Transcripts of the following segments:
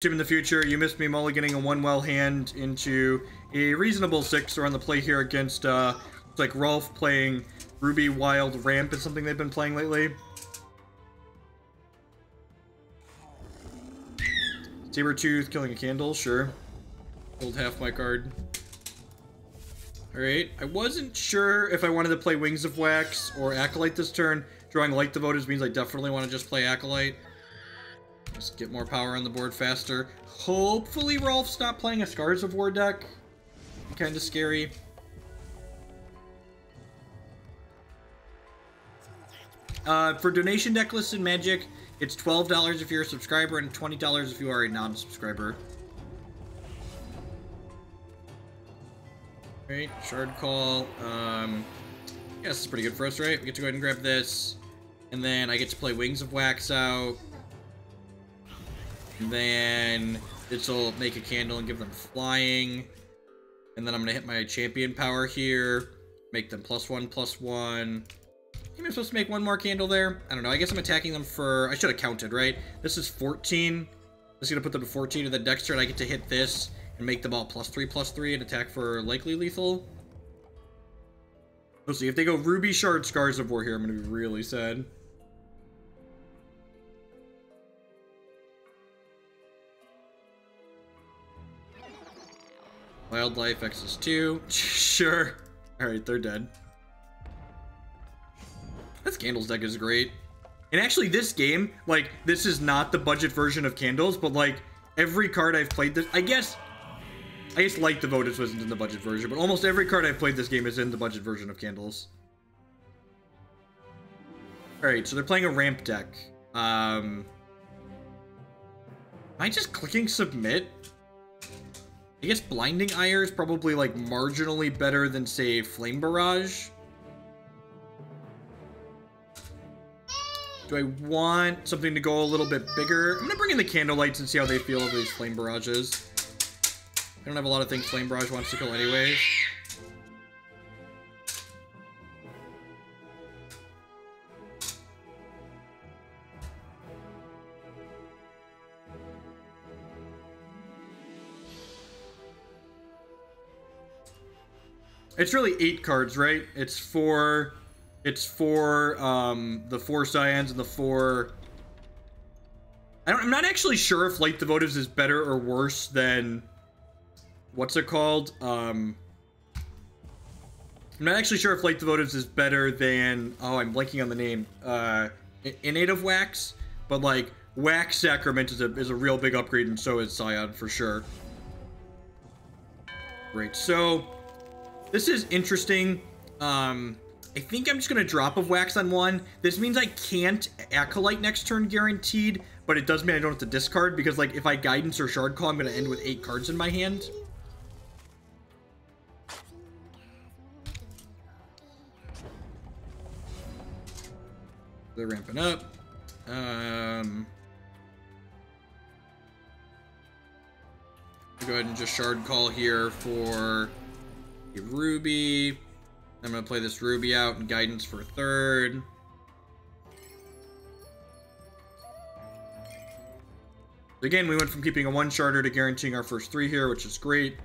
In the future, you missed me mulliganing a one well hand into a reasonable 6. We're on the play here against it's like Rolf playing Ruby Wild Ramp is something they've been playing lately. Sabertooth killing a candle, sure. Killed half my card. Alright, I wasn't sure if I wanted to play Wings of Wax or Acolyte this turn. Drawing Light Devoted means I definitely want to just play Acolyte. Just get more power on the board faster. Hopefully Rolf's not playing a Scars of War deck. Kind of scary. For donation deck lists in Magic, it's $12 if you're a subscriber and $20 if you are a non-subscriber. Alright, Shard Call. Yeah, this is pretty good for us, right? We get to go ahead and grab this. And then I get to play Wings of Wax out. And then this will make a candle and give them flying. And then I'm going to hit my champion power here. Make them +1/+1. Am I supposed to make one more candle there? I don't know. I guess I'm attacking them for... I should have counted, right? This is 14. This is going to put them to 14. And then next turn I get to hit this and make them all +3/+3 and attack for likely lethal. Let's see. If they go Ruby Shard Scars of War here, I'm going to be really sad. Wildlife X2. Sure. Alright, they're dead. This Candles deck is great. And actually, this game, like, this is not the budget version of Candles, but, like, every card I've played this... I guess Light Devoted wasn't in the budget version, but almost every card I've played this game is in the budget version of Candles. Alright, so they're playing a ramp deck. Am I just clicking submit? I guess Blinding Ire is probably, like, marginally better than, say, Flame Barrage. Do I want something to go a little bit bigger? I'm going to bring in the Candlelights and see how they feel over these Flame Barrages. I don't have a lot of things Flame Barrage wants to kill anyways. It's really 8 cards, right? It's for the 4 Scions and the 4... I'm not actually sure if Light Devotives is better or worse than... What's it called? I'm not actually sure if Light Devotives is better than... Oh, I'm blanking on the name. Innate of Wax? But, like, Wax Sacrament is a real big upgrade, and so is Scion, for sure. Great, so... This is interesting. I think I'm just going to drop of Wax on 1. This means I can't Acolyte next turn guaranteed, but it does mean I don't have to discard, because, like, if I Guidance or Shard Call, I'm going to end with 8 cards in my hand. They're ramping up. Go ahead and just Shard Call here for a Ruby. I'm going to play this Ruby out and Guidance for 3rd. Again, we went from keeping a 1 Sharder to guaranteeing our first 3 here, which is great.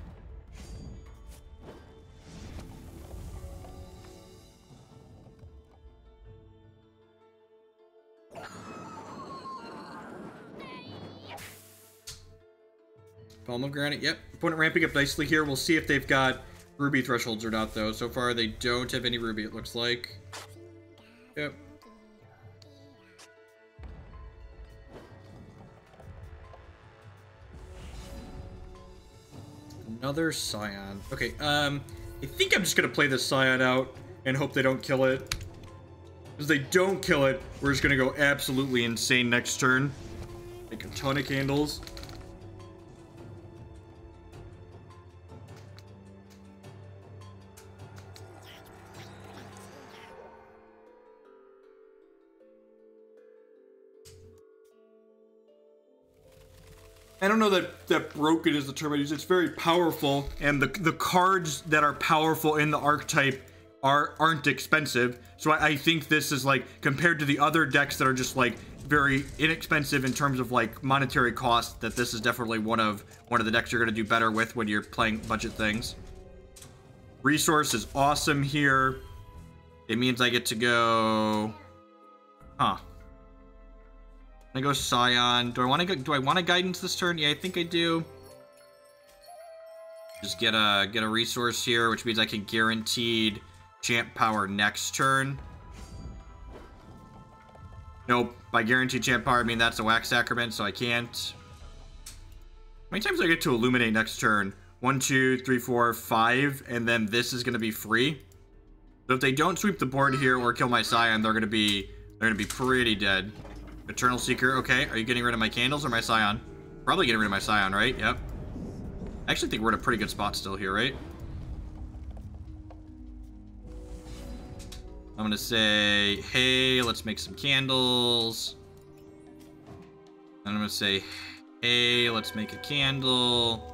Pomegranate, yep. Opponent ramping up nicely here. We'll see if they've got Ruby thresholds or not, though. So far, they don't have any Ruby, it looks like. Yep. Another Scion. Okay, I think I'm just gonna play this Scion out and hope they don't kill it. Because they don't kill it, we're just gonna go absolutely insane next turn. Make a ton of candles. I don't know that broken is the term I use. It's very powerful, and the cards that are powerful in the archetype aren't expensive. So I think this is, like, compared to the other decks that are just, like, very inexpensive in terms of like monetary cost, that this is definitely one of the decks you're going to do better with when you're playing budget things. Resource is awesome here. It means I get to go, I go Scion. Do I want to Guidance this turn? Yeah, I think I do. Just get a resource here, which means I can guaranteed champ power next turn. Nope. By guaranteed champ power, I mean that's a Wax Sacrament, so I can't. How many times do I get to Illuminate next turn? 1, 2, 3, 4, 5, and then this is going to be free. So if they don't sweep the board here or kill my Scion, they're gonna be pretty dead. Eternal Seeker. Okay, are you getting rid of my candles or my Scion? Probably getting rid of my Scion, right? Yep. I actually think we're in a pretty good spot still here, right? I'm gonna say, hey, let's make some candles. And I'm gonna say, hey, let's make a candle.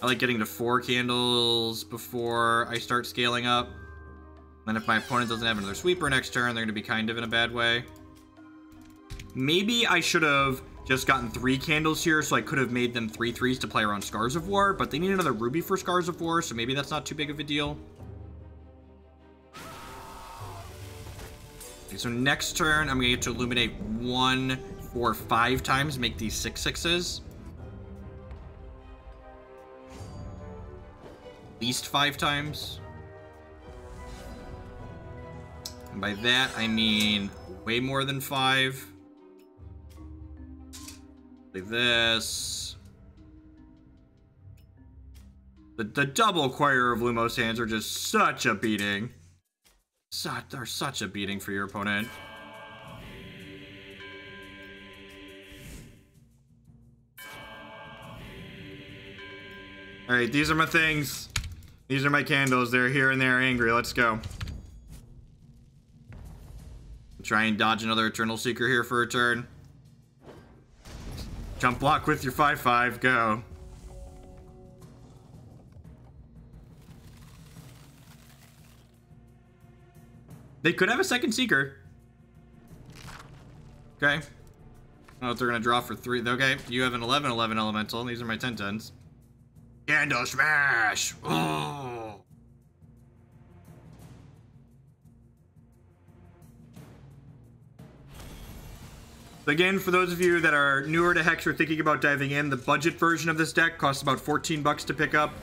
I like getting to 4 candles before I start scaling up. Then if my opponent doesn't have another sweeper next turn, they're gonna be kind of in a bad way. Maybe I should have just gotten 3 candles here, so I could have made them 3/3s to play around Scars of War, but they need another ruby for Scars of War, so maybe that's not too big of a deal. Okay, so next turn, I'm gonna get to illuminate 1, 4, 5 times, make these 6/6s. At least 5 times. And by that, I mean way more than 5. Like this. The double Choir of Lumos hands are just such a beating. They're such a beating for your opponent. Alright, these are my things. These are my candles. They're here and they're angry. Let's go. Try and dodge another Eternal Seeker here for a turn. Jump block with your 5/5. Go. They could have a second Seeker. Okay. I don't know if they're going to draw for 3. Okay, you have an 11/11 elemental, and these are my 10/10s. Candle Smash! Oh! Again, for those of you that are newer to Hex or thinking about diving in, the budget version of this deck costs about 14 bucks to pick up.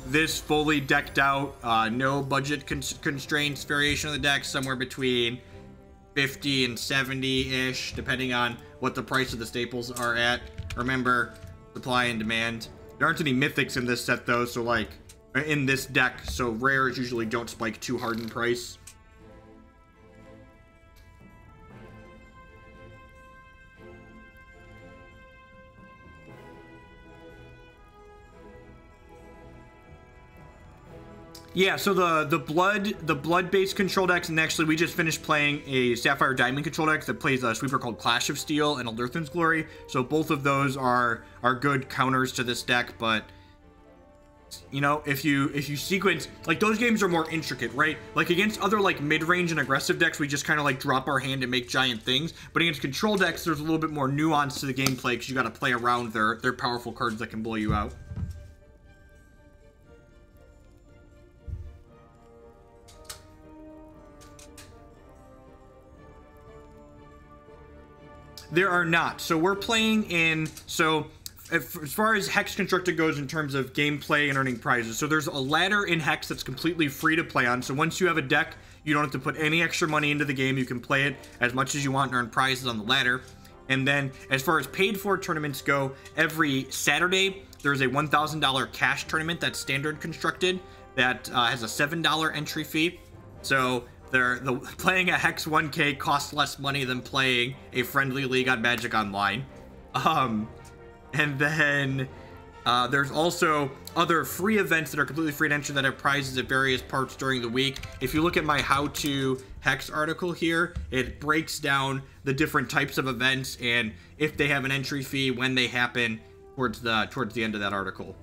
This fully decked out, no budget constraints variation of the deck, somewhere between 50 and 70-ish, depending on what the price of the staples are at. Remember, supply and demand. There aren't any mythics in this set, though, so like, in this deck, so rares usually don't spike too hard in price. Yeah, so the blood-based control decks, and actually we just finished playing a Sapphire Diamond control deck that plays a sweeper called Clash of Steel and Eldirthan's Glory. So both of those are good counters to this deck, but you know, if you sequence, like, those games are more intricate, right? Like against other like mid-range and aggressive decks, we just kind of like drop our hand and make giant things. But against control decks, there's a little bit more nuance to the gameplay because you got to play around their powerful cards that can blow you out. There are not. So we're playing in, so as far as Hex Constructed goes in terms of gameplay and earning prizes, so there's a ladder in Hex that's completely free to play on. So once you have a deck, you don't have to put any extra money into the game. You can play it as much as you want and earn prizes on the ladder. And then as far as paid for tournaments go, every Saturday, there's a $1,000 cash tournament that's standard constructed that has a $7 entry fee. So playing a Hex 1K costs less money than playing a friendly league on Magic Online. And then there's also other free events that are completely free to enter that have prizes at various parts during the week. If you look at my How to Hex article here, it breaks down the different types of events and if they have an entry fee, when they happen, towards the end of that article.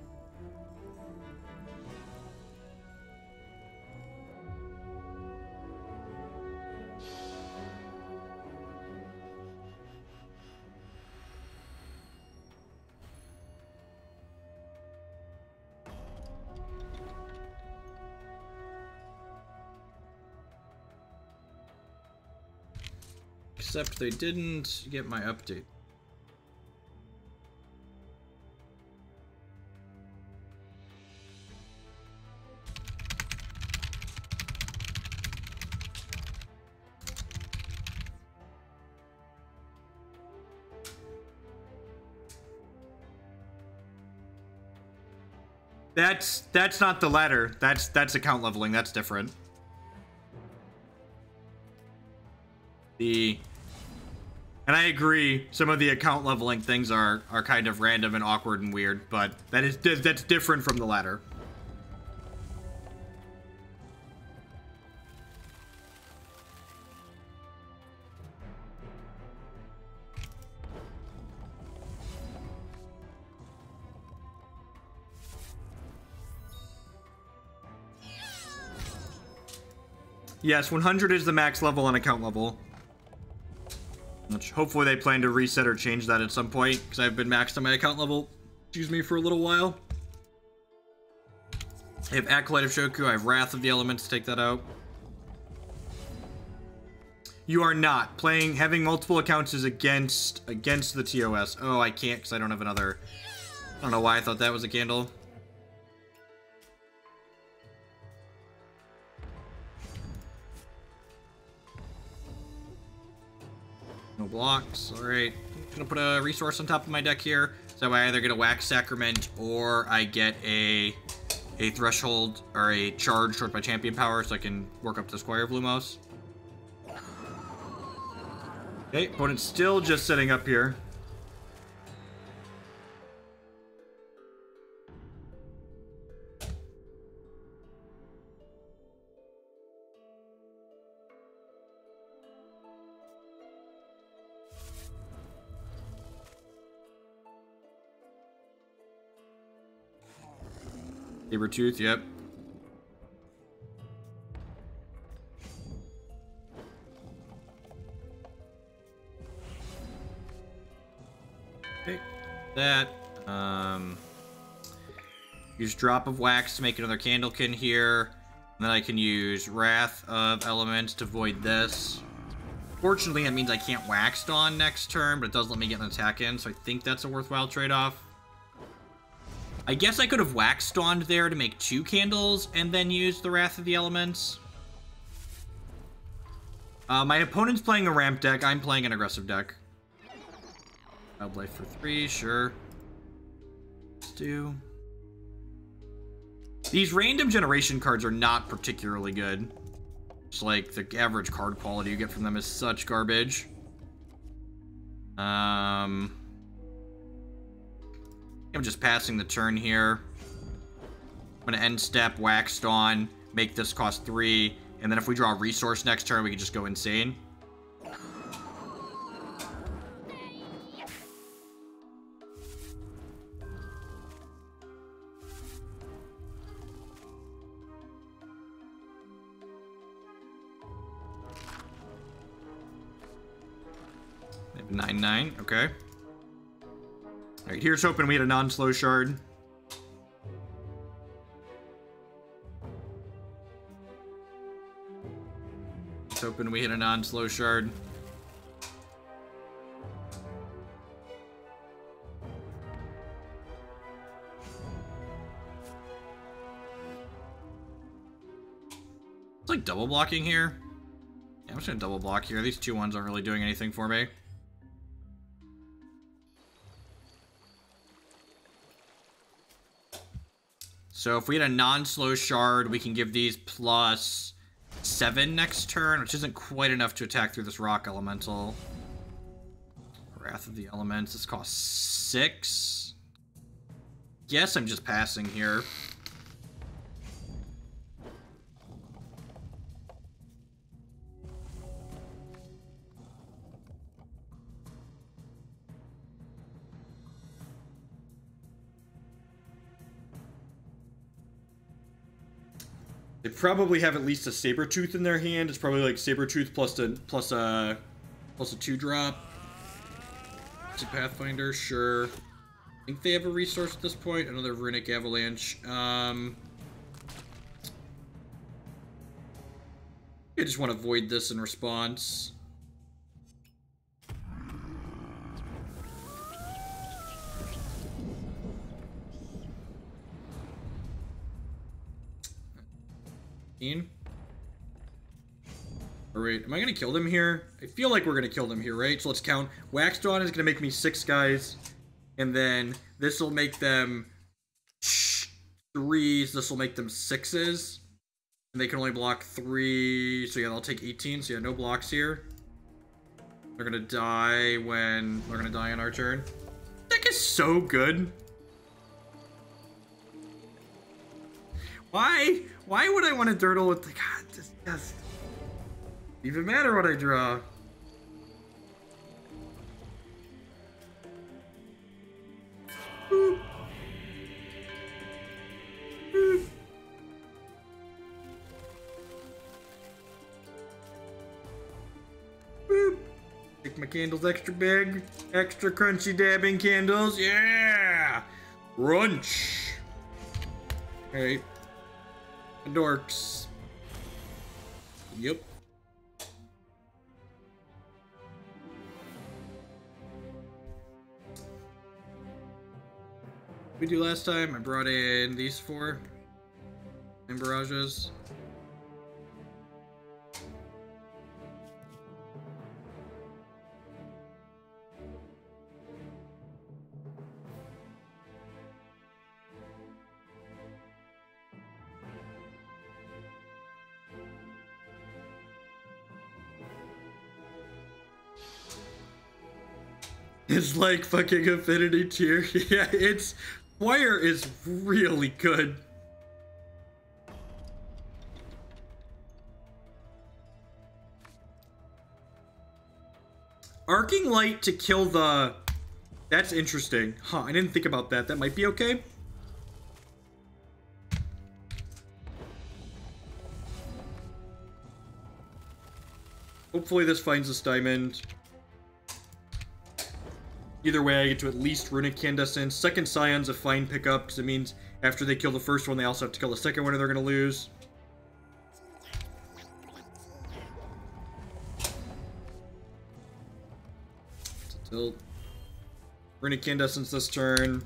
Except they didn't get my update. That's not the ladder. That's account leveling. That's different. And I agree, some of the account leveling things are kind of random and awkward and weird, but that's different from the ladder. Yes, 100 is the max level on account level. Which hopefully they plan to reset or change that at some point, because I've been maxed on my account level, excuse me, for a little while. I have Acolyte of Shoku, I have Wrath of the Elements to take that out. You are not. Having multiple accounts is against the TOS. Oh, I can't because I don't have another. I don't know why I thought that was a candle. No blocks. Alright. I'm gonna put a resource on top of my deck here. So I either get a Wax Sacrament or I get a threshold or a charge towards my champion power so I can work up to Squire of Lumos. Okay, opponent's still just setting up here. Sabertooth, yep. Okay, that. Use Drop of Wax to make another Candlekin here. And then I can use Wrath of Elements to void this. Fortunately, that means I can't Wax Dawn next turn, but it does let me get an attack in, so I think that's a worthwhile trade-off. I guess I could have Wax Dawned there to make 2 candles and then use the Wrath of the Elements. My opponent's playing a ramp deck. I'm playing an aggressive deck. Wildlife for 3, sure. Let's do. These random generation cards are not particularly good. Just like the average card quality you get from them is such garbage. I'm just passing the turn here. I'm gonna end step, Wax Dawn, make this cost 3, and then if we draw a resource next turn, we can just go insane. Maybe 9/9, okay. Alright, here's hoping we had a non-slow shard. Let's hoping we hit a non-slow shard. It's like double blocking here. Yeah, I'm just gonna double block here. These 2/1s aren't really doing anything for me. So if we had a non-slow shard, we can give these +7 next turn, which isn't quite enough to attack through this rock elemental. Wrath of the Elements, this costs 6. Guess I'm just passing here. They probably have at least a Sabertooth in their hand. It's probably like Sabertooth plus a 2-drop. It's a Pathfinder, sure. I think they have a resource at this point. Another Runic Avalanche. I just want to void this in response. 15. Or wait, am I gonna kill them here? I feel like we're gonna kill them here, right? So let's count. Wax Dawn is gonna make me 6 guys. And then this will make them 3s. This will make them 6s. And they can only block 3. So yeah, they'll take 18. So yeah, no blocks here. They're gonna die when they're gonna die on our turn. Deck is so good. Why would I want to dirtle with the god? This doesn't even matter what I draw. Boop. Boop. Boop. Make my candles extra big, extra crunchy dabbing candles. Yeah, crunch. All right, dorks. Yep. We do last time. I brought in these 4 and barrages. It's like fucking Affinity Tier. Yeah, it's... Wire is really good. Arcing Light to kill the... That's interesting. Huh, I didn't think about that. That might be okay. Hopefully this finds this diamond. Either way, I get to at least Runic Candescence. Second Scion's a fine pickup, because it means after they kill the first one, they also have to kill the second one, or they're going to lose. Tilt. Runic Candescence this turn.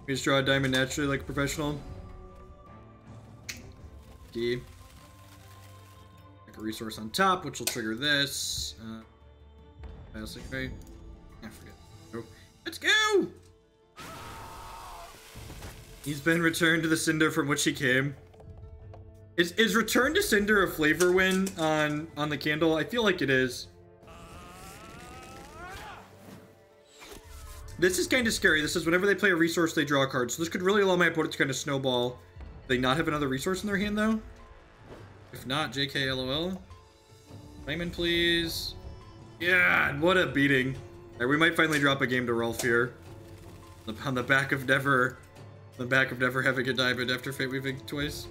We just draw a diamond naturally like a professional. D. Make a resource on top, which will trigger this. Passing, right? I forget. Go. Let's go! He's been returned to the cinder from which he came. Is Return to Cinder a flavor win on the candle? I feel like it is. This is kind of scary. This is whenever they play a resource, they draw a card. So this could really allow my opponent to kind of snowball. Do they not have another resource in their hand, though? If not, JK LOL. Diamond, please. Yeah, what a beating. All right, we might finally drop a game to Rolf here. On the back of never having a diamond after Fate Weaving twice.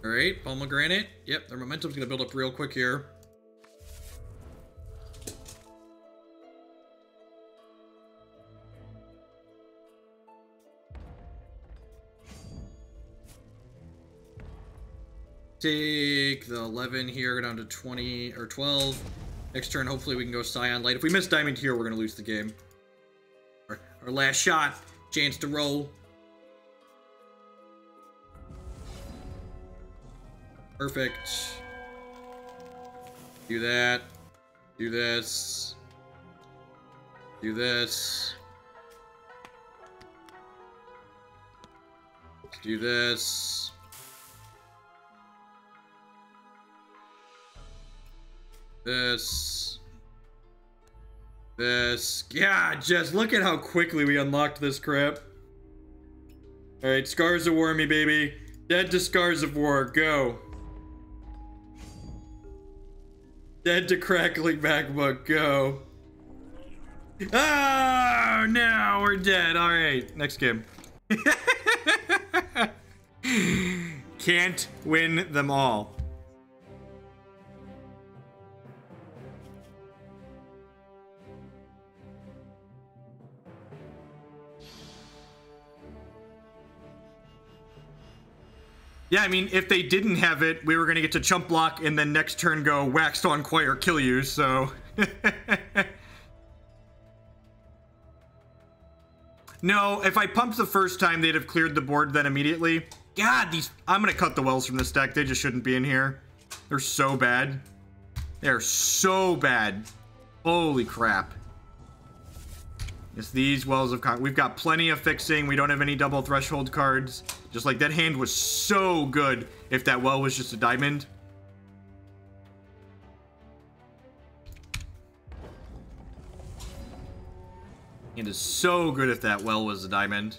Alright, Pomegranate. Yep, their momentum's gonna build up real quick here. Take the 11 here, go down to 20 or 12. Next turn, hopefully we can go Scion Light. If we miss Diamond here, we're gonna lose the game. Our last shot, chance to roll. Perfect. Do that. Do this. Do this. Do this. This. This. Yeah, just look at how quickly we unlocked this crap. Alright, Scars of War me, baby. Dead to Scars of War, go. Dead to Crackling Magma, go. Oh, no, we're dead. All right, next game. can't win them all. Yeah, I mean, if they didn't have it, we were going to get to chump block and then next turn go wax to Inquire, kill you, so... No, if I pumped the first time, they'd have cleared the board then immediately. God, these... I'm going to cut the wells from this deck. They just shouldn't be in here. They're so bad. They're so bad. Holy crap. It's these wells of... We've got plenty of fixing. We don't have any double threshold cards. Just like that hand was so good if that well was just a diamond. It is so good if that well was a diamond.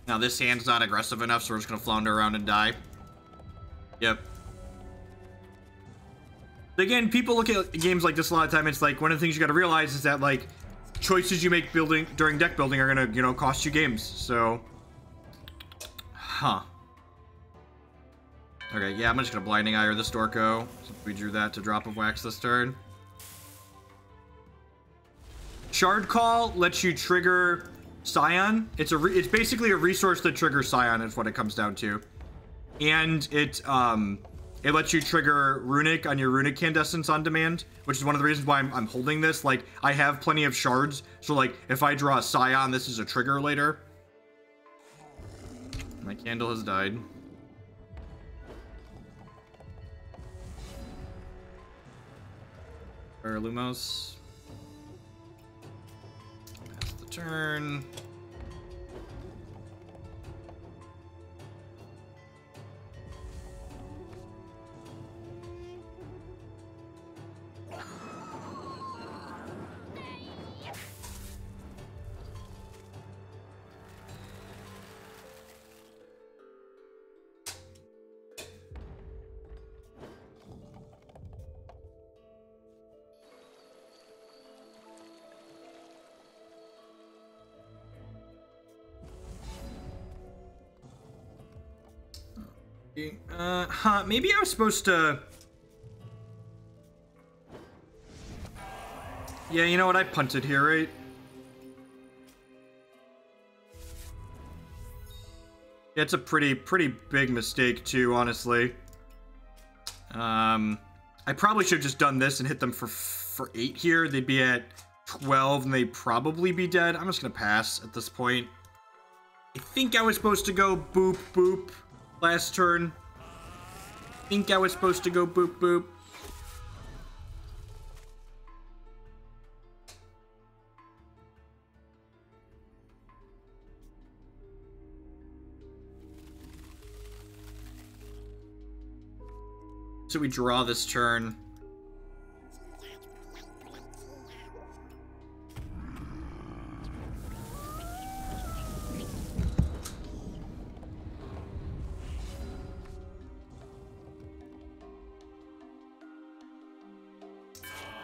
Now this hand's not aggressive enough, so we're just gonna flounder around and die. Yep. Again, people look at games like this a lot of time. It's like one of the things you got to realize is that like choices you make during deck building are gonna, you know, cost you games. So, huh? Okay, yeah, I'm just gonna Blinding Eye or the Storko since we drew that to drop of wax this turn. Shard Call lets you trigger Scion. It's basically a resource that triggers Scion is what it comes down to, and it lets you trigger Runic on your Runic Candescence on demand, which is one of the reasons why I'm holding this. Like, I have plenty of shards, so like, if I draw a Scion, this is a trigger later. My candle has died. Lumos. Pass the turn. Maybe I was supposed to... Yeah, you know what? I punted here, right? Yeah, it's a pretty big mistake, too, honestly. I probably should have just done this and hit them for 8 here. They'd be at 12, and they'd probably be dead. I'm just gonna pass at this point. I think I was supposed to go boop, boop last turn. I think I was supposed to go boop, boop. So we draw this turn.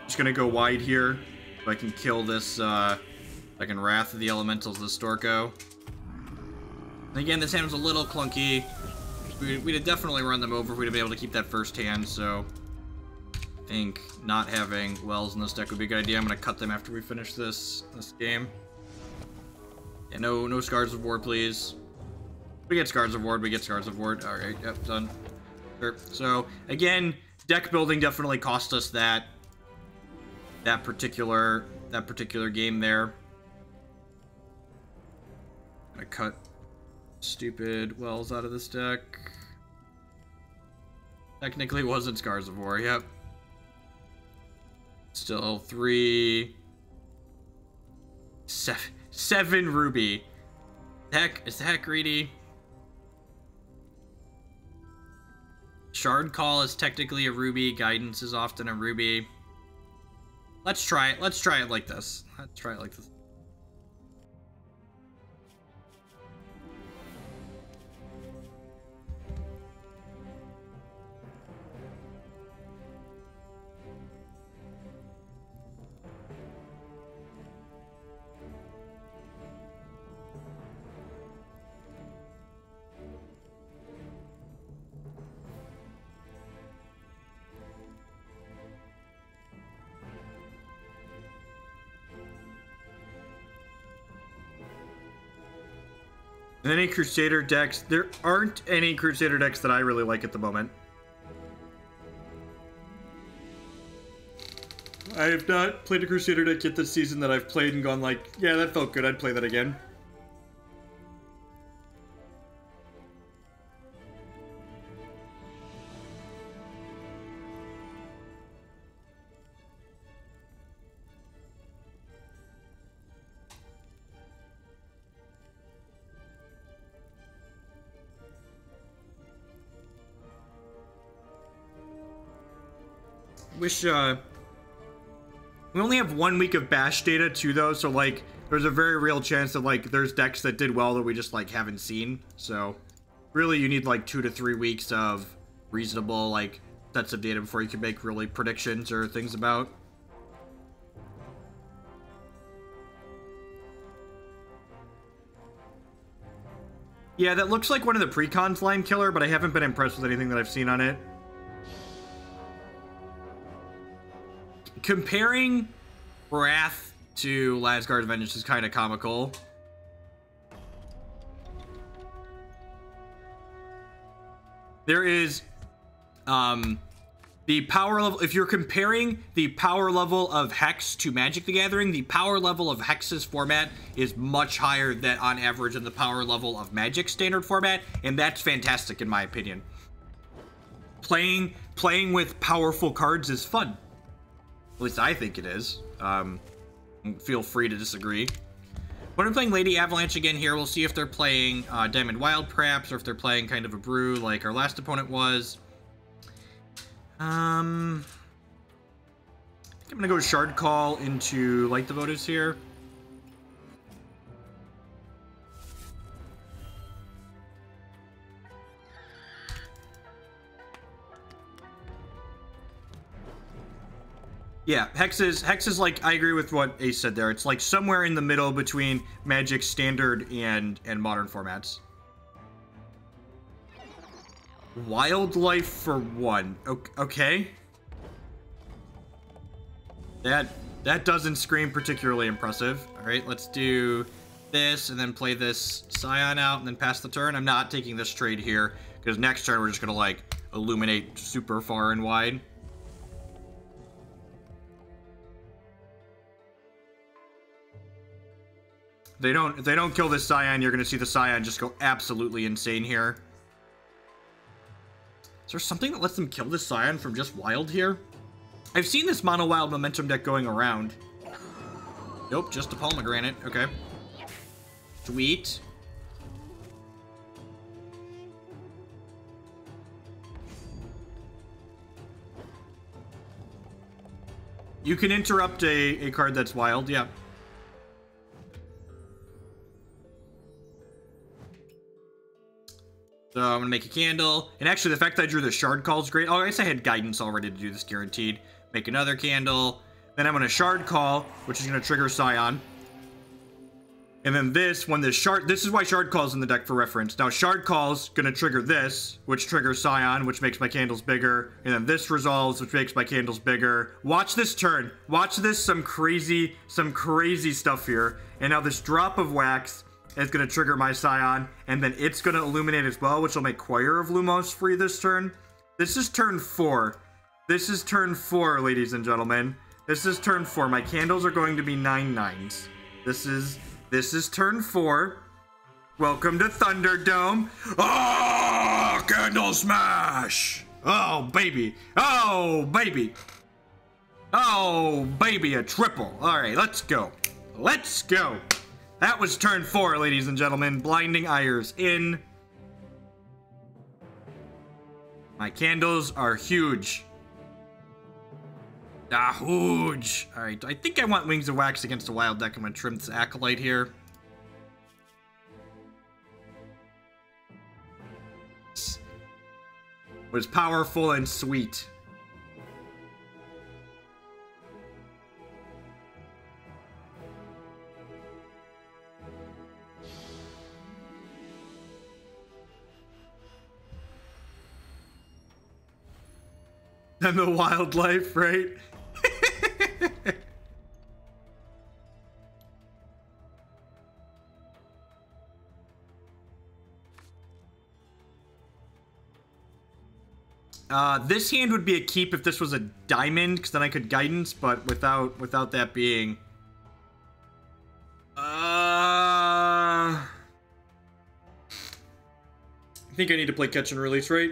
Just gonna go wide here so I can kill this, I can Wrath of the Elementals, the Storko. And again, this hand was a little clunky. We'd have definitely run them over if we'd have been able to keep that first hand, so I think not having wells in this deck would be a good idea. I'm gonna cut them after we finish this game. Yeah, no Scars of War, please. We get Scars of Ward, we get Scars of Ward. Alright, yep, done. Sure. So, again, deck building definitely cost us that particular game there. Gonna cut stupid wells out of this deck. Technically wasn't Scars of War, yep. Still 7 ruby. Heck, is that greedy? Shard Call is technically a ruby. Guidance is often a ruby. Let's try it. Let's try it like this. Let's try it like this. And any Crusader decks? There aren't any Crusader decks that I really like at the moment. I have not played a Crusader deck yet this season that I've played and gone like, yeah, that felt good, I'd play that again. Wish, we only have 1 week of bash data too, though, so like there's a very real chance that like there's decks that did well that we just like haven't seen. So really you need like 2 to 3 weeks of reasonable like sets of data before you can make really predictions or things about. Yeah, that looks like one of the precons line killer, but I haven't been impressed with anything that I've seen on it. Comparing Wrath to Lasgard Vengeance is kind of comical. There is the power level. If you're comparing the power level of Hex to Magic the Gathering, the power level of Hex's format is much higher than on average than the power level of Magic's standard format, and that's fantastic in my opinion. Playing with powerful cards is fun. At least I think it is. Feel free to disagree. When I'm playing Lady Avalanche again here, we'll see if they're playing Diamond Wild perhaps, or if they're playing kind of a brew like our last opponent was. I think I'm gonna go Shard Call into Light Devotees here. Yeah, Hex is like, I agree with what Ace said there. It's like somewhere in the middle between Magic Standard and Modern formats. Wildlife for 1. Okay. That doesn't scream particularly impressive. All right, let's do this and then play this Scion out and then pass the turn. I'm not taking this trade here because next turn we're just gonna like illuminate super far and wide. If they don't kill this Scion, you're gonna see the Scion just go absolutely insane here. Is there something that lets them kill this Scion from just wild here? I've seen this mono wild momentum deck going around. Nope, just a pomegranate. Okay. Sweet. You can interrupt a card that's wild, yeah. So I'm gonna make a candle. And actually the fact that I drew the Shard Call is great. Oh, I guess I had guidance already to do this guaranteed. Make another candle. Then I'm gonna Shard Call, which is gonna trigger Scion. And then this, when this is why Shard Call's in the deck for reference. Now Shard Call's gonna trigger this, which triggers Scion, which makes my candles bigger. And then this resolves, which makes my candles bigger. Watch this turn. Watch this, some crazy stuff here. And now this drop of wax is going to trigger my Scion, and then it's going to illuminate as well, which will make Choir of Lumos free this turn. This is turn 4. This is turn 4, ladies and gentlemen. This is turn 4. My candles are going to be 9/9s. This is turn 4. Welcome to Thunderdome. Oh, candle smash! Oh, baby. Oh, baby. Oh, baby, a triple. All right, let's go. Let's go. That was turn 4, ladies and gentlemen. Blinding Ires in. My candles are huge. Ah, huge. All right, I think I want Wings of Wax against a wild deck. I'm going to trim this Acolyte here. Was powerful and sweet. And the wildlife, right? This hand would be a keep if this was a diamond, because then I could guidance, but without that being... I think I need to play catch and release, right?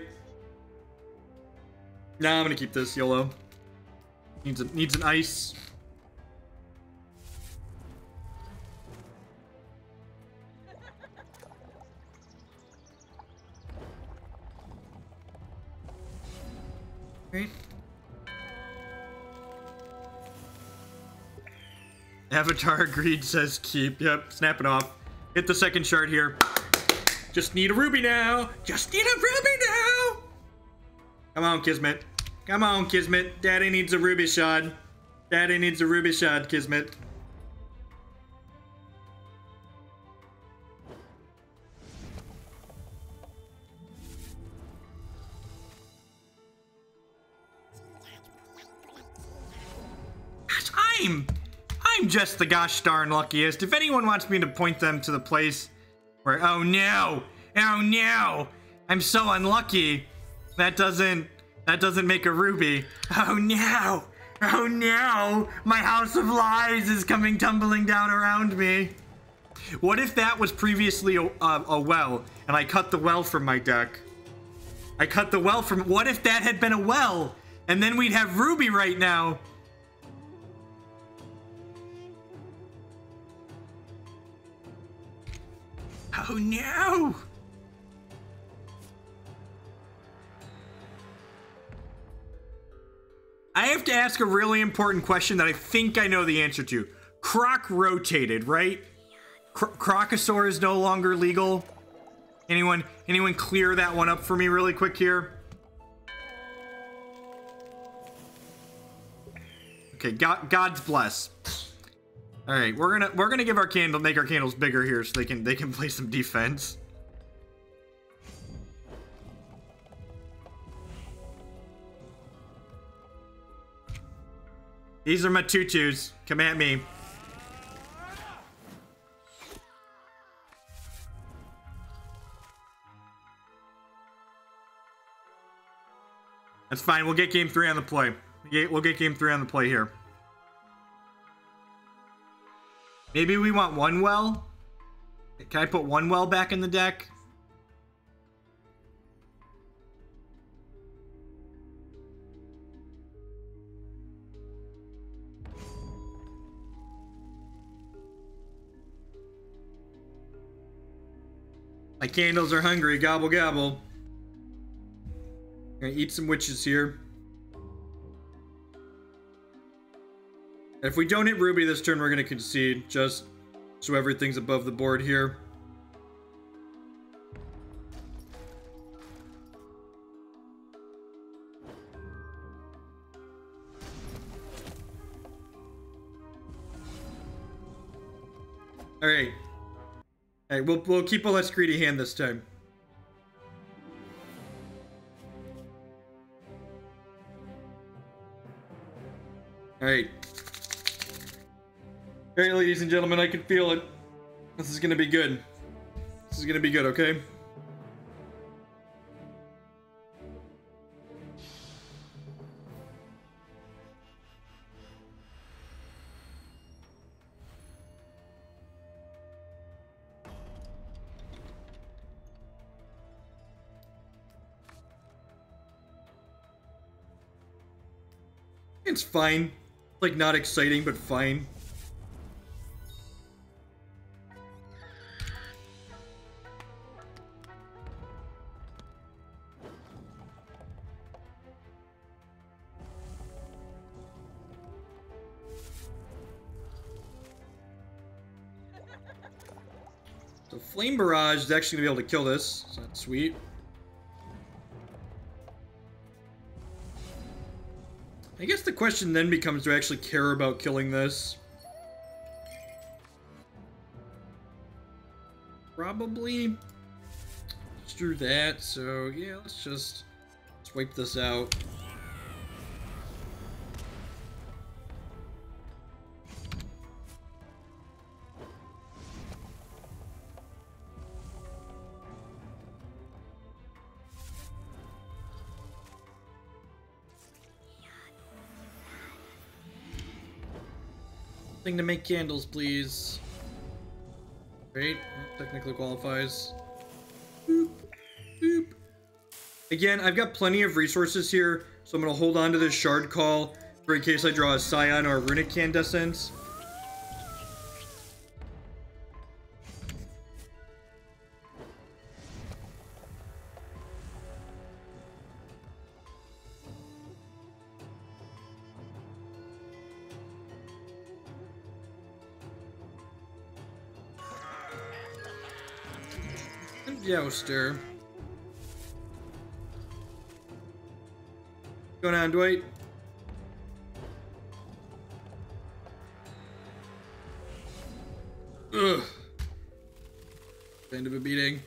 Nah, I'm gonna keep this, YOLO. Needs an ice. Right. Avatar agreed, says keep. Yep, snap it off. Hit the second shard here. Just need a ruby now. Just need a ruby now. Come on, Kismet. Come on, Kismet. Daddy needs a ruby shard. Daddy needs a ruby shard, Kismet. I'm just the gosh darn luckiest. If anyone wants me to point them to the place where, oh no, I'm so unlucky. That doesn't make a ruby. Oh no, my house of lies is coming tumbling down around me. What if that was previously a well, and I cut the well from my deck? What if that had been a well, and then we'd have ruby right now? Oh no! I have to ask a really important question that I think I know the answer to. Croc rotated, right? Crocosaur is no longer legal. Anyone clear that one up for me really quick here? Okay, God's bless. All right, we're gonna give make our candles bigger here so they can play some defense. These are my tutus. Come at me. That's fine. We'll get game 3 on the play. We'll get game 3 on the play here. Maybe we want one well? Can I put one well back in the deck? My candles are hungry. Gobble, gobble. Gonna eat some witches here. If we don't hit ruby this turn, we're gonna concede, just so everything's above the board here. All right. All right, we'll keep a less greedy hand this time. All right. All right, ladies and gentlemen, I can feel it. This is gonna be good. This is gonna be good, okay? It's fine. Like, not exciting, but fine. So Flame Barrage is actually going to be able to kill this. So that's sweet. I guess the question then becomes, do I actually care about killing this? Probably. Let's do that. So yeah, let's just wipe this out. Thing to make candles, please. Great. Technically qualifies. Boop. Boop. Again, I've got plenty of resources here, so I'm going to hold on to this shard call for in case I draw a Scion or a Runic Candescence. Jouster. Going on, Dwight. Ugh. End of a beating.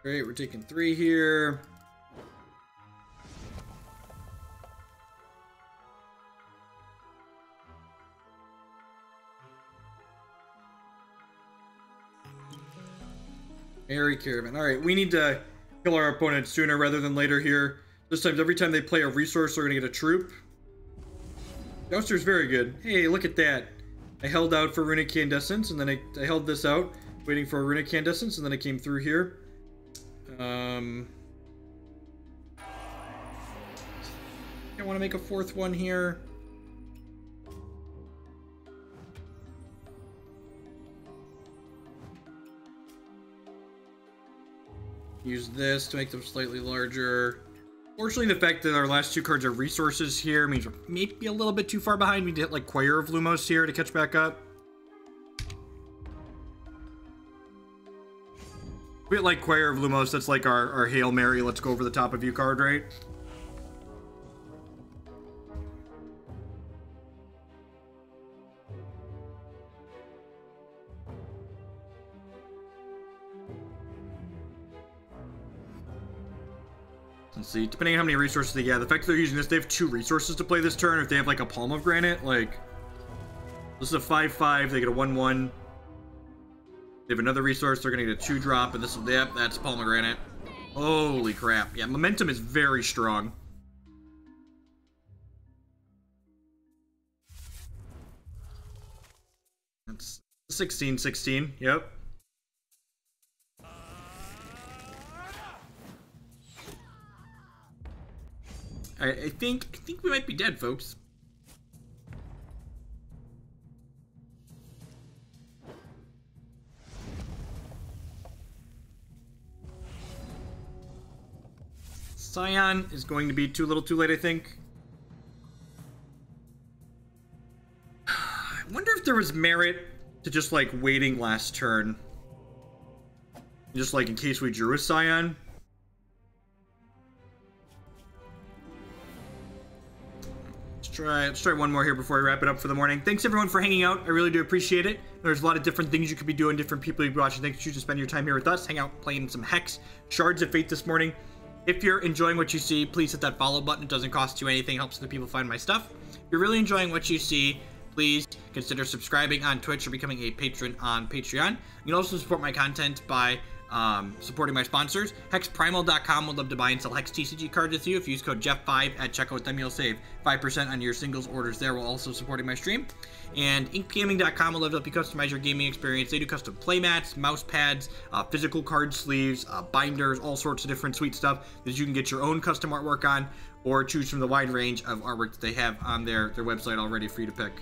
Great, we're taking 3 here. Airy Caravan. Alright, we need to kill our opponent sooner rather than later here. This time, every time they play a resource, they're going to get a troop. Jouster's very good. Hey, look at that. I held out for Runic Candescence, and then I held this out, waiting for a Runic Candescence, and then I came through here. I want to make a 4th one here. Use this to make them slightly larger. Fortunately, the fact that our last 2 cards are resources here means we're maybe a little bit too far behind. We need to hit like Choir of Lumos here to catch back up. A bit like Choir of Lumos, that's like our Hail Mary, let's go over the top of you card, right? Let's see, depending on how many resources they get, the fact that they're using this, they have 2 resources to play this turn. If they have like a Palm of Granite, like, this is a 5/5, they get a 1/1. They have another resource, they're gonna get a 2-drop, and this will, yep, that's Pomegranate. Holy crap. Yeah, momentum is very strong. That's 16-16, yep. I think we might be dead, folks. Scion is going to be too little too late, I think. I wonder if there was merit to just, like, waiting last turn. Just, like, in case we drew a Scion. Let's try one more here before we wrap it up for the morning. Thanks, everyone, for hanging out. I really do appreciate it. There's a lot of different things you could be doing, different people you'd be watching. Thanks to you to spend your time here with us. Hang out playing some Hex, Shards of Fate this morning. If you're enjoying what you see, please hit that follow button. It doesn't cost you anything. It helps other people find my stuff. If you're really enjoying what you see, please consider subscribing on Twitch or becoming a patron on Patreon. You can also support my content by supporting my sponsors. HexPrimal.com would love to buy and sell Hex TCG cards with you. If you use code Jeff5 at checkout with them, you'll save 5% on your singles orders there while also supporting my stream. And InkGaming.com will love to help you customize your gaming experience. They do custom playmats, mouse pads, physical card sleeves, binders, all sorts of different sweet stuff that you can get your own custom artwork on, or choose from the wide range of artwork that they have on their website already for you to pick.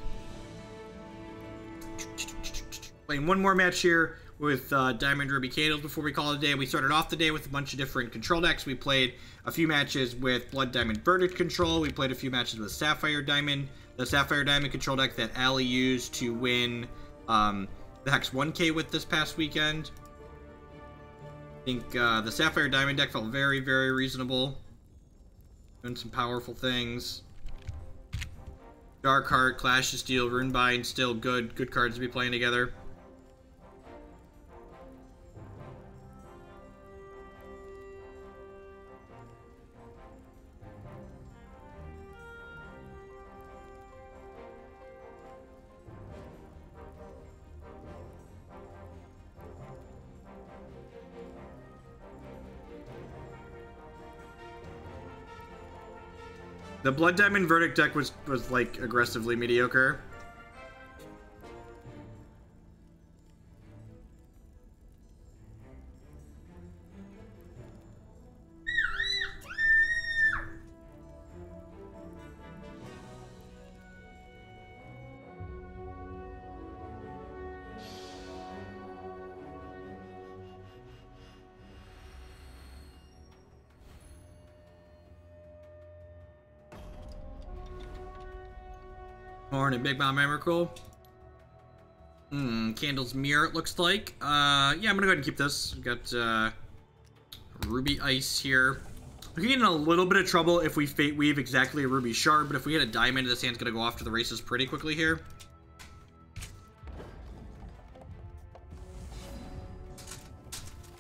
Playing one more match here with Diamond Ruby Candles before we call it a day. We started off the day with a bunch of different control decks. We played a few matches with Blood Diamond Verdict control. We played a few matches with Sapphire Diamond, the Sapphire Diamond control deck that Ali used to win the Hex 1K with this past weekend. I think the Sapphire Diamond deck felt very, very reasonable. Doing some powerful things. Darkheart, Clash of Steel, Runebind, still good cards to be playing together. The Blood Diamond Verdict deck was like aggressively mediocre. Horn and Big Mom Emrakul. Candle's Mirror, it looks like. Yeah, I'm gonna go ahead and keep this. We've got Ruby Ice here. We can get in a little bit of trouble if we Fate Weave exactly a Ruby Shard, but if we hit a Diamond, this hand's gonna go off to the races pretty quickly here.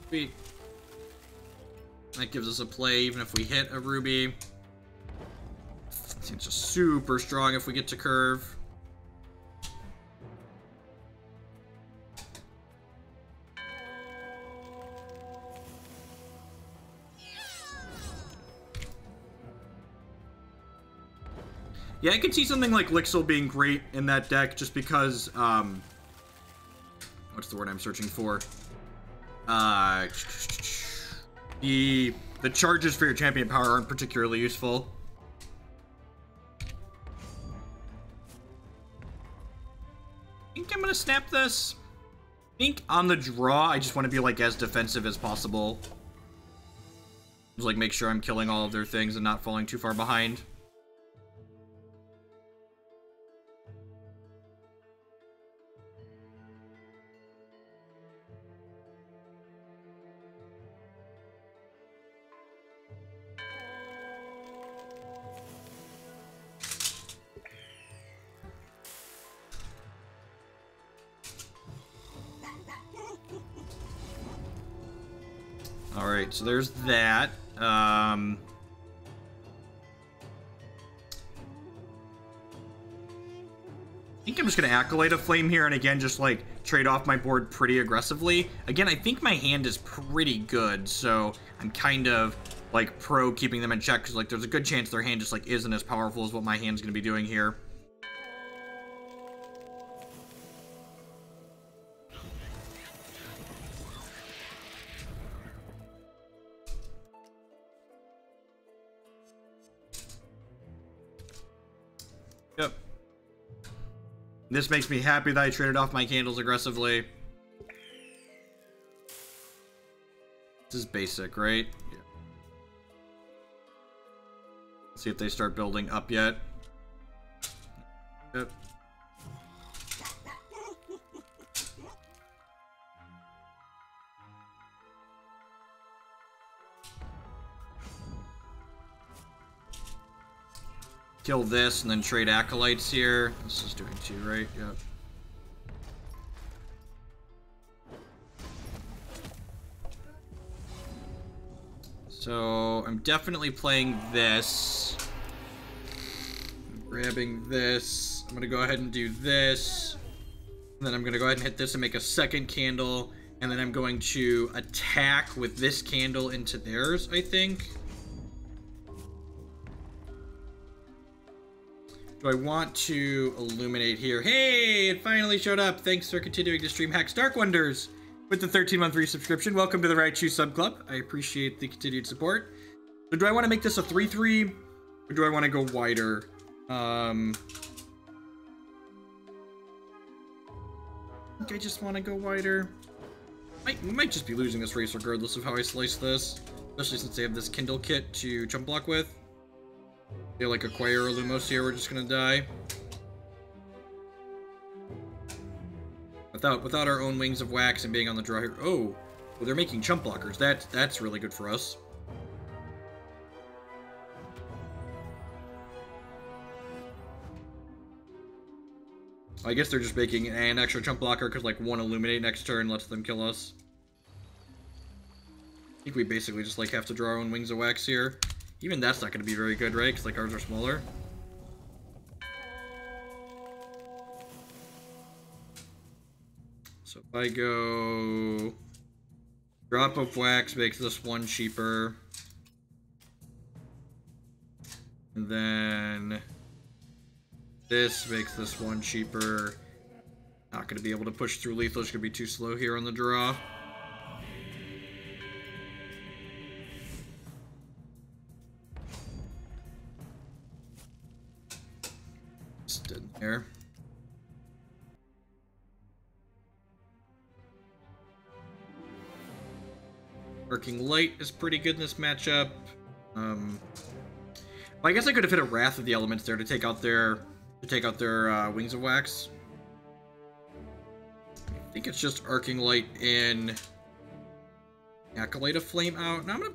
Sweet. That gives us a play even if we hit a Ruby. It's just super strong if we get to curve. Yeah, I could see something like Lixil being great in that deck just because, what's the word I'm searching for? The charges for your champion power aren't particularly useful. I think I'm gonna snap this. I think on the draw, I just want to be like as defensive as possible. Just like make sure I'm killing all of their things and not falling too far behind. Alright, so there's that. I think I'm just going to Acolyte a Flame here and again just like trade off my board pretty aggressively. Again, I think my hand is pretty good, so I'm kind of like pro keeping them in check because like there's a good chance their hand just like isn't as powerful as what my hand's going to be doing here. Yep. This makes me happy that I traded off my candles aggressively. This is basic, right? Yeah. Let's see if they start building up yet. Yep. Kill this and then trade Acolytes here. This is doing 2, right? Yep. So I'm definitely playing this. I'm grabbing this. I'm gonna go ahead and do this. And then I'm gonna go ahead and hit this and make a second candle. And then I'm going to attack with this candle into theirs, I think. Do I want to illuminate here? Hey, it finally showed up. Thanks for continuing to stream Hacks Dark Wonders with the 13-month resubscription. Welcome to the Raichu Sub Club. I appreciate the continued support. So do I want to make this a 3-3 or do I want to go wider? I think I just want to go wider. We might just be losing this race regardless of how I slice this, especially since they have this Kindle kit to jump block with. They like acquire a Lumos here, we're just gonna die. Without our own Wings of Wax and being on the draw here. Oh, well, they're making chump blockers. That's really good for us. I guess they're just making an extra chump blocker because, like, 1 Illuminate next turn lets them kill us. I think we basically just, like, have to draw our own Wings of Wax here. Even that's not going to be very good, right? Because, like, ours are smaller. So if I go... Drop of Wax makes this one cheaper. And then... This makes this one cheaper. Not going to be able to push through lethal. It's going to be too slow here on the draw. Just in there. Arcing Light is pretty good in this matchup. I guess I could have hit a Wrath of the Elements there to take out their Wings of Wax. I think it's just Arcing Light in Acolyte of Flame out. Now I'm gonna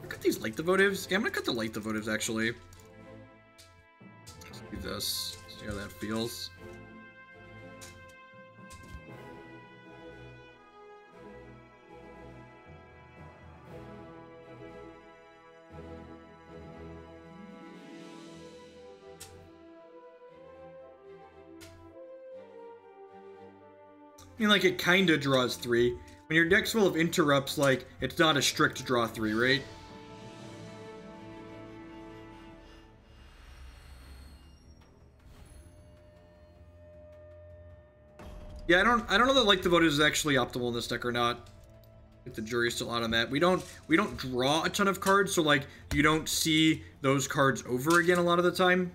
cut these Light Devotives. Yeah, I'm gonna cut the Light Devotives actually. Let's do this. See how that feels. I mean, like, it kinda draws 3. When your deck's full of interrupts, like, it's not a strict draw 3, right? Yeah, I don't know that, like, the vote is actually optimal in this deck or not. I think the jury's still out on that. We don't draw a ton of cards, so, like, you don't see those cards over again a lot of the time.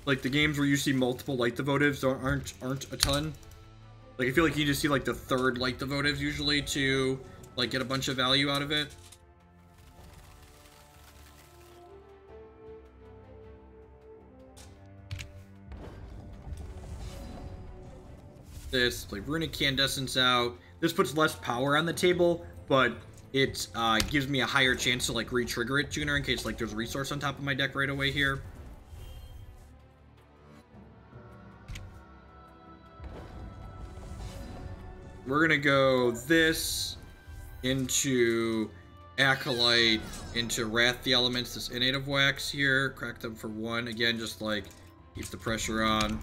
Like, the games where you see multiple Light Devotives aren't a ton. Like, I feel like you just see, like, the 3rd Light Devotives usually to, like, get a bunch of value out of it. This, play Runic Candescence out. This puts less power on the table, but it gives me a higher chance to, like, re-trigger it sooner in case, like, there's a resource on top of my deck right away here. We're gonna go this into Acolyte, into Wrath the Elements, this Innate of Wax here, crack them for 1. Again, just like keep the pressure on.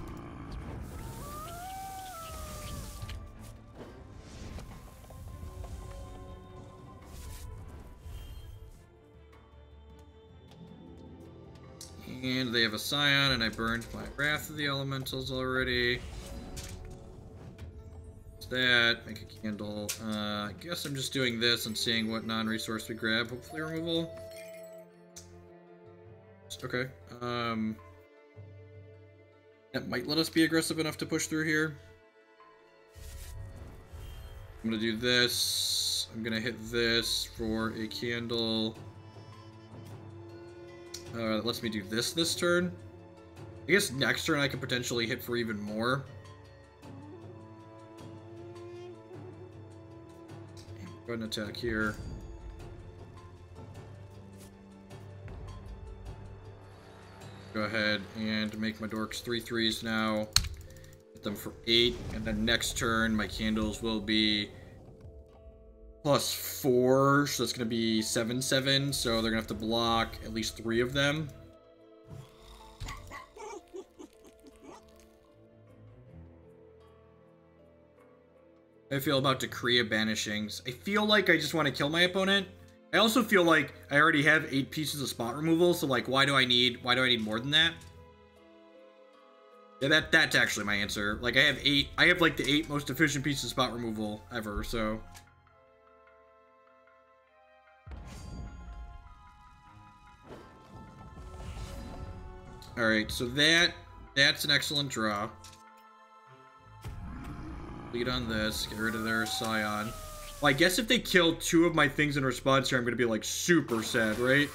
And they have a Scion, and I burned my Wrath of the Elementals already. That, make a candle. I guess I'm just doing this and seeing what non-resource we grab. Hopefully removal. Okay. That might let us be aggressive enough to push through here. I'm gonna do this. I'm gonna hit this for a candle. That lets me do this turn. I guess next turn I could potentially hit for even more. Go ahead and attack here. Go ahead and make my dorks 3/3s now. Hit them for 8, and then next turn my candles will be +4, so that's gonna be 7/7. So they're gonna have to block at least 3 of them. I feel about Decree of Banishings. I feel like I just want to kill my opponent. I also feel like I already have 8 pieces of spot removal, so like why do I need more than that? Yeah, that's actually my answer. Like I have like the 8 most efficient pieces of spot removal ever, so. Alright, so that's an excellent draw. Lead on this, get rid of their Scion. Well, I guess if they kill 2 of my things in response here, I'm gonna be like super sad, right?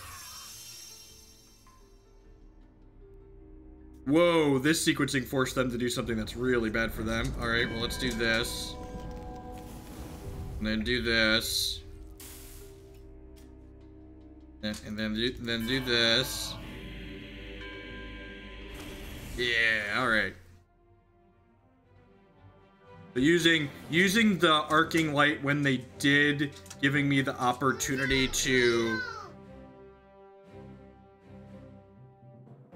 Whoa, this sequencing forced them to do something that's really bad for them. Alright, well let's do this. And then do this. And then do this. Yeah, alright. Using the arcing light when they did, giving me the opportunity to...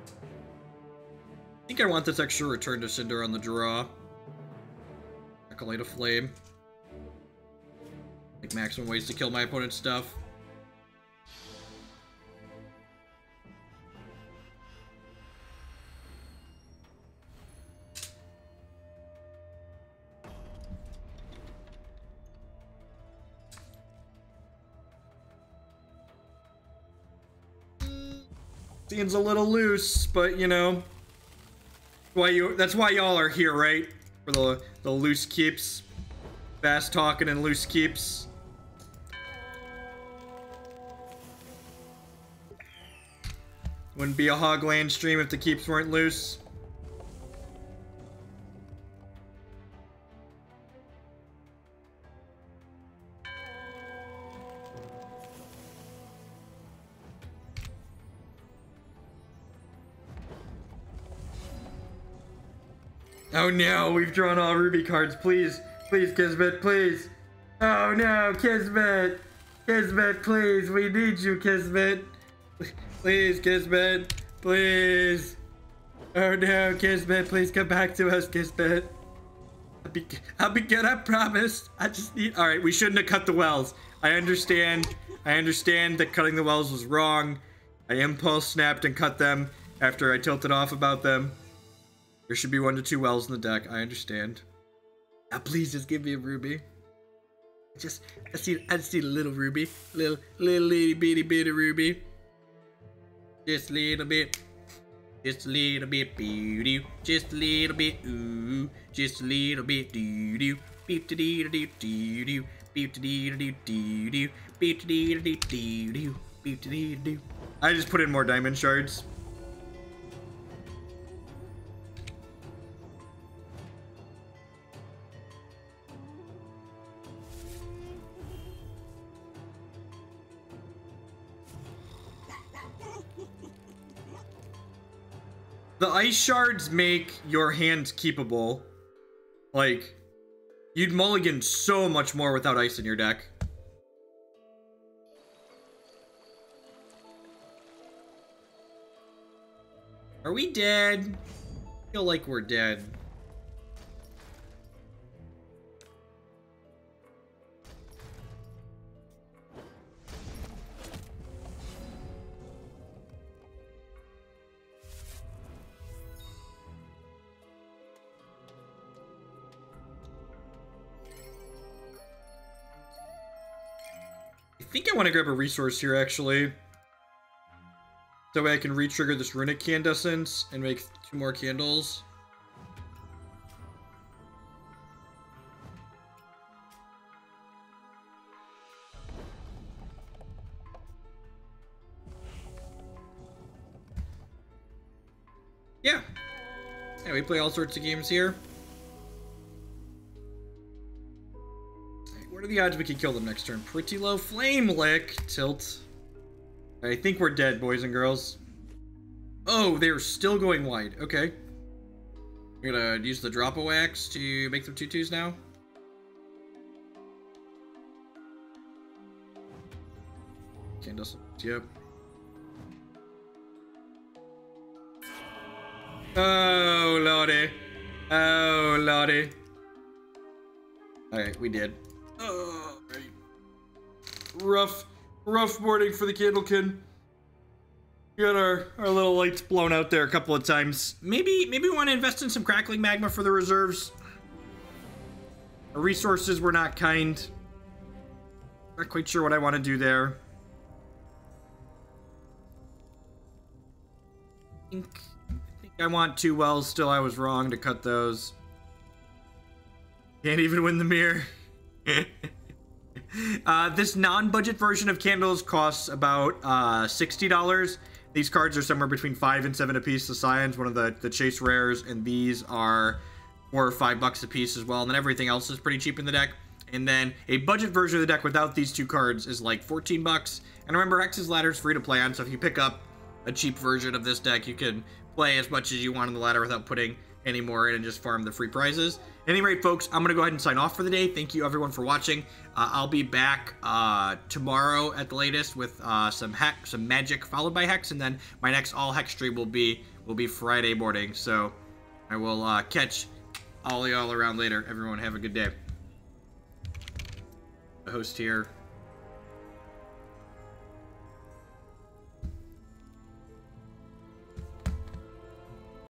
I think I want this extra Return to Cinder on the draw. Acolyte of Flame. Like maximum ways to kill my opponent's stuff. Seems a little loose, but you know, that's why y'all are here, right? For the loose keeps, fast talking and loose keeps. Wouldn't be a Hogland stream if the keeps weren't loose. Oh no, we've drawn all Ruby cards. Please, please, Kismet, please. Oh no, Kismet. Kismet, please. We need you, Kismet. Please, Kismet. Please. Oh no, Kismet, please come back to us, Kismet. I'll be good, I promise. I just need... Alright, we shouldn't have cut the wells. I understand that cutting the wells was wrong. I impulse snapped and cut them after I tilted off about them. There should be 1 to 2 wells in the deck. I understand. Now, please just give me a ruby. I just need a little ruby, little bitty bit of ruby. Just a little bit. Just a little bit, boo-doo. Just a little bit, ooh. Just a little bit, doo-doo. Beep-de-dee-da-doo-doo-doo. Beep-de-dee-da-doo-doo-doo. Beep-de-dee-da-doo-doo-doo. Beep-de-dee-da-doo. I just put in more diamond shards. The ice shards make your hand keepable. Like, you'd mulligan so much more without ice in your deck. Are we dead? I feel like we're dead. I think I want to grab a resource here, actually. That way I can re-trigger this runic incandescence and make 2 more candles. Yeah. Yeah, we play all sorts of games here. What are the odds we could kill them next turn? Pretty low. Flame Lick. Tilt. I think we're dead, boys and girls. Oh, they're still going wide. Okay. We're gonna use the Drop-O-Wax to make them 2/2s now. Candles. Yep. Oh, lordy. Oh, lordy. Alright, we did. Oh, right. Rough morning for the Candlekin. We got our little lights blown out there a couple of times. Maybe we want to invest in some Crackling Magma for the reserves. Our resources were not kind. Not quite sure what I want to do there. I think I want 2 wells still. I was wrong to cut those. Can't even win the mirror. This non-budget version of candles costs about $60. These cards are somewhere between 5 and 7 a piece. The Scions, one of the chase rares, and these are $4 or $5 a piece as well. And then everything else is pretty cheap in the deck. And then a budget version of the deck without these 2 cards is like $14. And remember, X's Ladder is free to play on, so if you pick up a cheap version of this deck. You can play as much as you want on the ladder without putting any more in and just farm the free prizes. At any rate, folks, I'm going to go ahead and sign off for the day. Thank you, everyone, for watching. I'll be back tomorrow at the latest with some magic followed by hex, and then my next all hex stream will be Friday morning. So I will catch all y'all around later. Everyone, have a good day. The host here.